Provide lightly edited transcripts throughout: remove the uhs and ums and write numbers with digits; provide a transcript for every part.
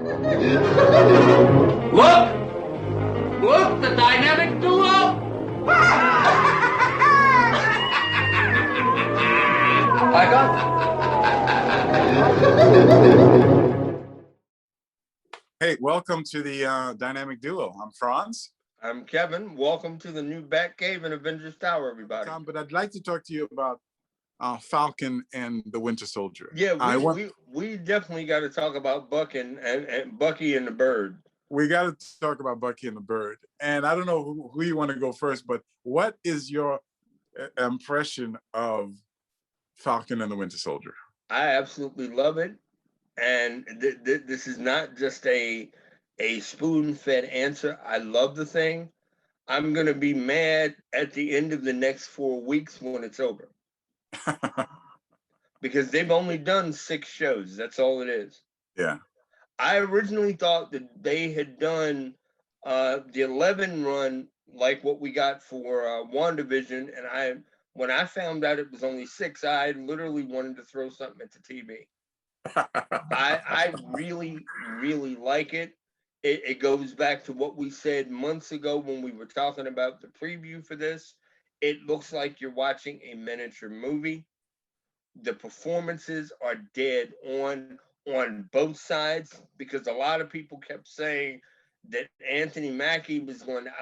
Look! Look, the dynamic duo! I got Hey, welcome to the Dynamic Duo. I'm Franz. I'm Kevin. Welcome to the new Batcave and Avengers Tower, everybody. Tom, but I'd like to talk to you about Falcon and the Winter Soldier. Yeah, we definitely got to talk about Buck and Bucky and the Bird. We got to talk about Bucky and the Bird. And I don't know who you want to go first, but what is your impression of Falcon and the Winter Soldier? I absolutely love it. And this is not just a spoon-fed answer. I love the thing. I'm going to be mad at the end of the next 4 weeks when it's over. Because they've only done 6 shows. That's all it is. Yeah. I originally thought that they had done the 11 run like what we got for WandaVision. And when I found out it was only 6, I literally wanted to throw something at the TV. I really, really like it. It goes back to what we said months ago when we were talking about the preview for this. It looks like you're watching a miniature movie. The performances are dead on both sides, because a lot of people kept saying that Anthony Mackie was going to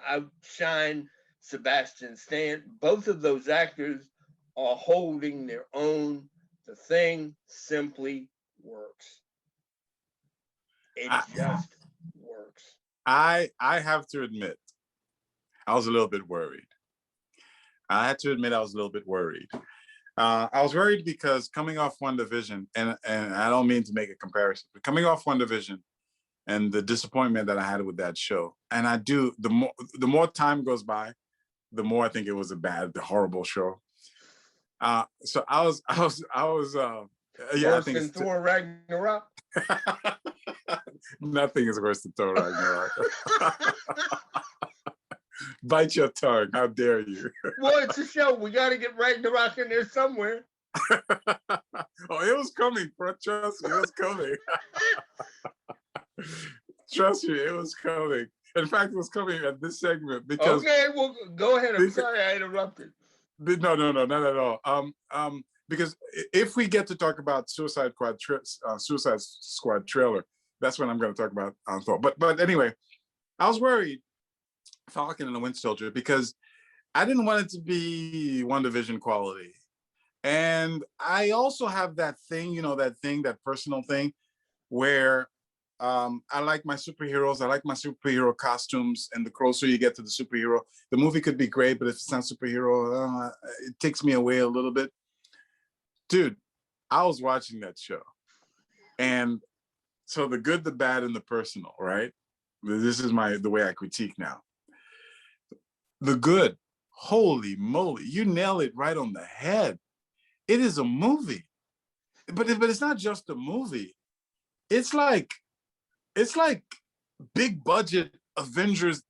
outshine Sebastian Stan. Both of those actors are holding their own. The thing simply works. It just works. I have to admit, I was a little bit worried. I was worried because coming off WandaVision, and I don't mean to make a comparison, but coming off WandaVision and the disappointment that I had with that show, and the more time goes by, the more I think it was a horrible show. So I was yeah, I think it's Thor Ragnarok. Nothing is worse than Thor Ragnarok. Bite your tongue! How dare you? Well, it's a show. We got to get Ragnarok in there somewhere. Oh, it was coming, bro. Trust me, it was coming. Trust me, it was coming. In fact, it was coming at this segment because. Okay, well, go ahead. I'm sorry I interrupted. No, not at all. Because if we get to talk about Suicide Squad trailer, that's when I'm going to talk about Thor. But anyway, I was worried, Falcon and the Winter Soldier, because I didn't want it to be WandaVision quality, and I also have that thing, that personal thing, where I like my superheroes. I like my superhero costumes, and the closer you get to the superhero, the movie could be great, but if it's not superhero, it takes me away a little bit. Dude, I was watching that show, and so the good, the bad, and the personal, right? This is the way I critique now. The good, holy moly, you nail it right on the head. It is a movie, but it's not just a movie. It's like big budget Avengers.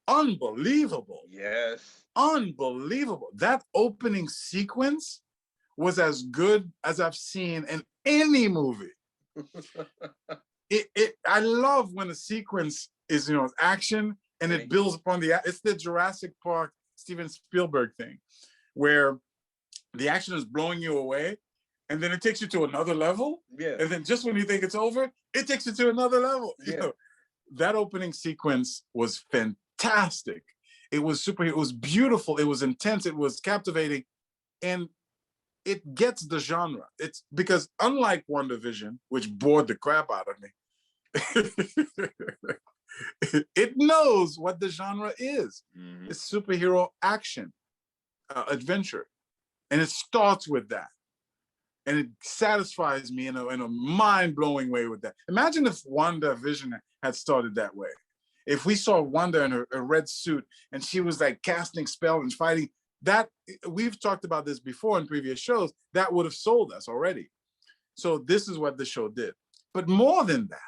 Unbelievable. Yes. Unbelievable. That opening sequence was as good as I've seen in any movie. I love when a sequence is, action and it builds upon it's the Jurassic Park, Steven Spielberg thing, where the action is blowing you away and then it takes you to another level. Yeah. And then just when you think it's over, it takes you to another level. Yeah. That opening sequence was fantastic. It was super, it was beautiful, it was intense, it was captivating, and it gets the genre. It's because unlike WandaVision, which bored the crap out of me, it knows what the genre is. Mm-hmm. It's superhero action, adventure. And it starts with that. And it satisfies me in a mind-blowing way with that. Imagine if WandaVision had started that way. If we saw Wanda in her red suit and she was like casting spells and fighting, that we've talked about this before in previous shows, that would have sold us already. So this is what the show did. But more than that,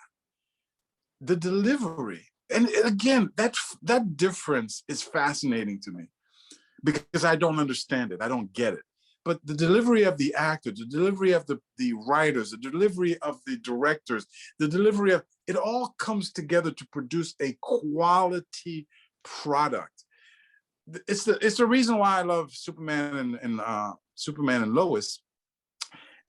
the delivery, and again, that difference is fascinating to me because I don't understand it. I don't get it. but the delivery of the actor, the delivery of the writers, the delivery of the directors, the delivery of it all comes together to produce a quality product. It's the reason why I love Superman and Superman and Lois.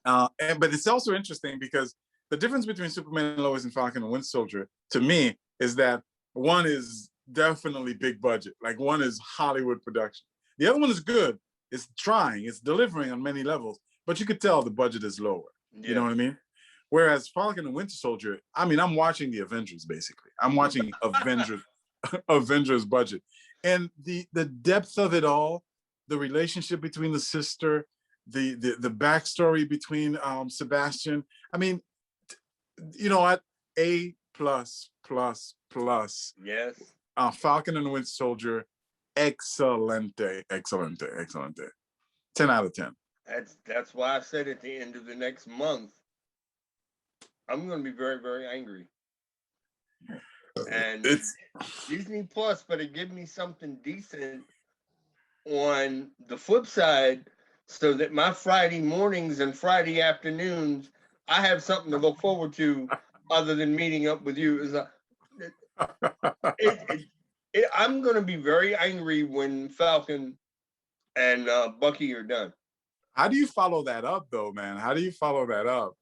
But it's also interesting because the difference between Superman and Lois and Falcon and Winter Soldier, to me, is that one is definitely big budget. Like one is Hollywood production. The other one is good. It's trying. It's delivering on many levels. But you could tell the budget is lower. Yeah. You know what I mean? Whereas Falcon and Winter Soldier, I mean, I'm watching the Avengers, basically. I'm watching Avengers budget. And the depth of it all, the relationship between the sister, the backstory between Sebastian. I mean, you know what? A plus. Yes. Falcon and Winter Soldier, excelente. 10 out of 10. That's why I said at the end of the next month, I'm going to be very, very angry. And it's Disney Plus, but it give me something decent on the flip side, so that my Friday mornings and Friday afternoons, I have something to look forward to other than meeting up with you. I'm going to be very angry when Falcon and Bucky are done. How do you follow that up, though, man? How do you follow that up?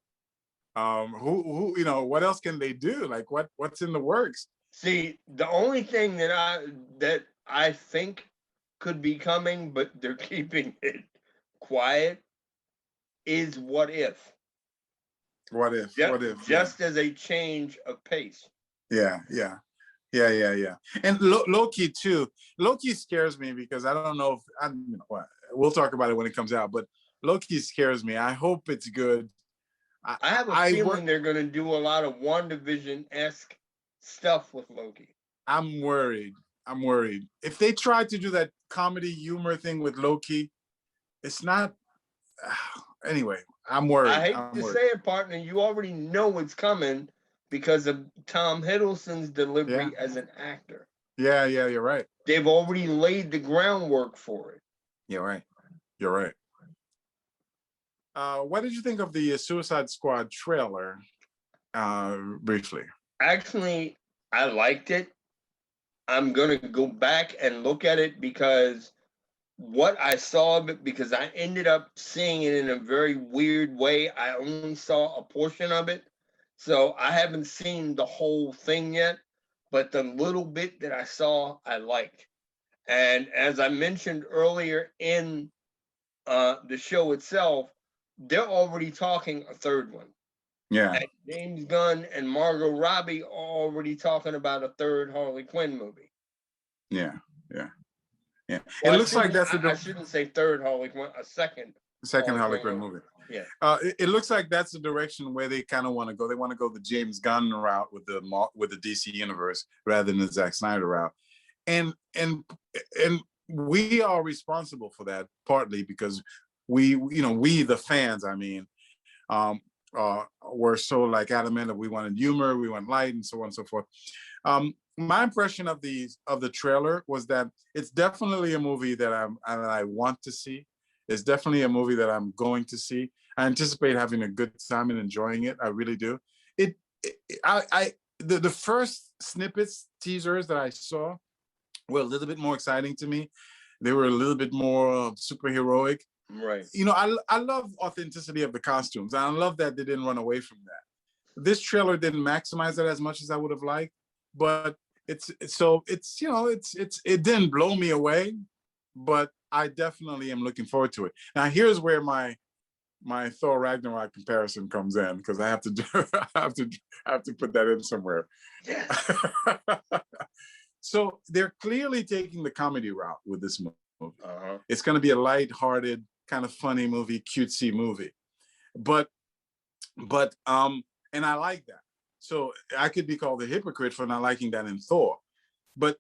Who you know, what else can they do? Like what's in the works? See, the only thing that I think could be coming, but they're keeping it quiet, is What If. What if? Just as a change of pace. Yeah. And Loki too. Loki scares me because I don't know if we'll talk about it when it comes out. But Loki scares me. I hope it's good. I have a feeling they're going to do a lot of WandaVision-esque stuff with Loki. I'm worried. If they try to do that comedy humor thing with Loki, it's not. Anyway, I'm worried. I hate to say it, partner. You already know it's coming because of Tom Hiddleston's delivery as an actor. Yeah, you're right. They've already laid the groundwork for it. You're right. What did you think of the Suicide Squad trailer? Briefly. Actually, I liked it. I'm gonna go back and look at it because what I saw of it, because I ended up seeing it in a very weird way. I only saw a portion of it. So I haven't seen the whole thing yet, but the little bit that I saw, I liked. And as I mentioned earlier in the show itself, they're already talking a third one. Yeah. And James Gunn and Margot Robbie are already talking about a third Harley Quinn movie. Yeah. Well, it looks like that's I shouldn't say third Harley Quinn, a second Harley Quinn movie. Yeah. It looks like that's the direction where they kind of want to go. They want to go the James Gunn route with the DC universe rather than the Zack Snyder route. And we are responsible for that partly because we the fans, I mean, were so like adamant that we wanted humor, we want light, and so on and so forth. My impression of the trailer was that it's definitely a movie that I want to see. It's definitely a movie that I'm going to see. I anticipate having a good time and enjoying it. I really do. The first snippets, teasers that I saw were a little bit more exciting to me. They were a little bit more superheroic. Right. You know, I love authenticity of the costumes. I love that they didn't run away from that. This trailer didn't maximize that as much as I would have liked, but it didn't blow me away, but I definitely am looking forward to it. Now, here's where my Thor Ragnarok comparison comes in, because I have to put that in somewhere. Yeah. So they're clearly taking the comedy route with this movie. Uh-huh. It's going to be a light-hearted, kind of funny movie, cutesy movie, but and I like that. So I could be called a hypocrite for not liking that in Thor. But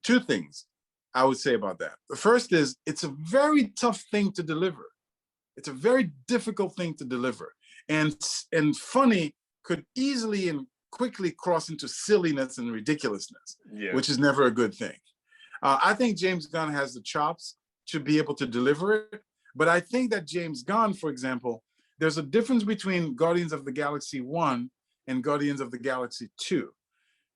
two things I would say about that. The first is it's a very tough thing to deliver. It's a very difficult thing to deliver. And funny could easily and quickly cross into silliness and ridiculousness, which is never a good thing. I think James Gunn has the chops to be able to deliver it. But I think that James Gunn, for example, there's a difference between Guardians of the Galaxy 1 and Guardians of the Galaxy 2.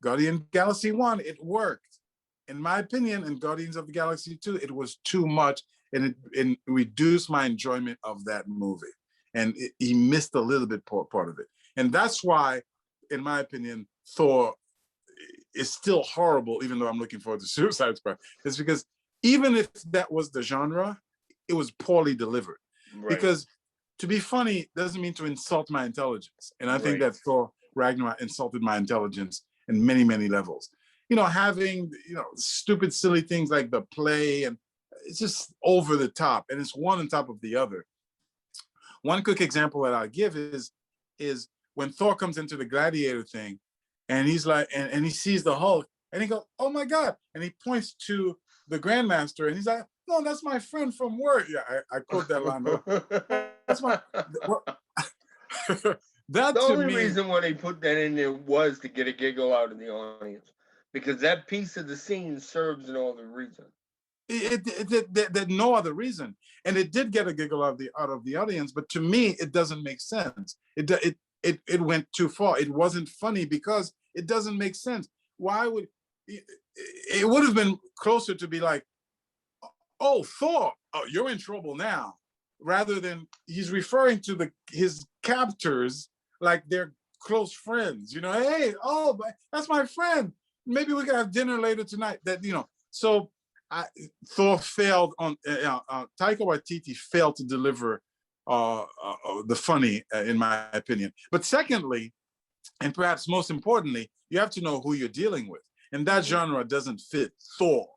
Guardian Galaxy 1, it worked. In my opinion, in Guardians of the Galaxy 2, it was too much, and it reduced my enjoyment of that movie. And he missed a little bit part of it. And that's why, in my opinion, Thor is still horrible, even though I'm looking forward to Suicide Squad. It's because even if that was the genre, it was poorly delivered. Right. Because to be funny doesn't mean to insult my intelligence. And I think that Thor Ragnarok insulted my intelligence in many, many levels. You know, having, you know, stupid, silly things like the play, and it's just over the top, and it's one on top of the other. One quick example that I'll give is when Thor comes into the gladiator thing, and he's like, and he sees the Hulk, and he goes, "Oh my God!" And he points to the Grandmaster, and he's like, "No, that's my friend from work." Yeah, I quote that line. That's my. The only reason why they put that in there was to get a giggle out of the audience, because that piece of the scene serves no other reason. It no other reason, and it did get a giggle out of the audience. But to me, it doesn't make sense. It went too far. It wasn't funny because it doesn't make sense. Why would it would have been closer to be like, "Oh, Thor, oh, you're in trouble now," rather than he's referring to his captors like they're close friends. You know, "Hey, oh, that's my friend. Maybe we can have dinner later tonight." That, you know, so Thor failed on. Taika Waititi failed to deliver the funny, in my opinion. But secondly, and perhaps most importantly, you have to know who you're dealing with, and that genre doesn't fit Thor.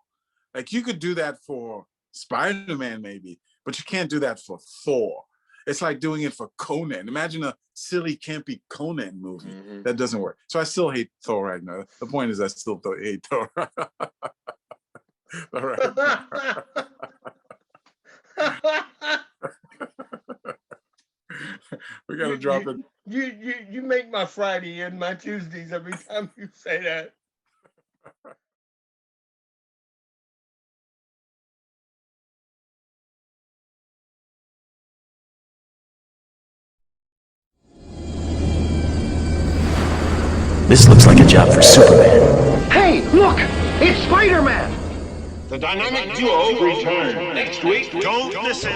Like, you could do that for Spider-Man maybe, but you can't do that for Thor. It's like doing it for Conan. Imagine a silly, campy Conan movie. Mm-hmm. That doesn't work. So I still hate Thor right now. The point is, I still hate Thor. All right. We gotta drop it. You make my Friday and my Tuesdays every time you say that. This looks like a job for Superman. Hey, look! It's Spider-Man! The dynamic duo return next week. Don't listen.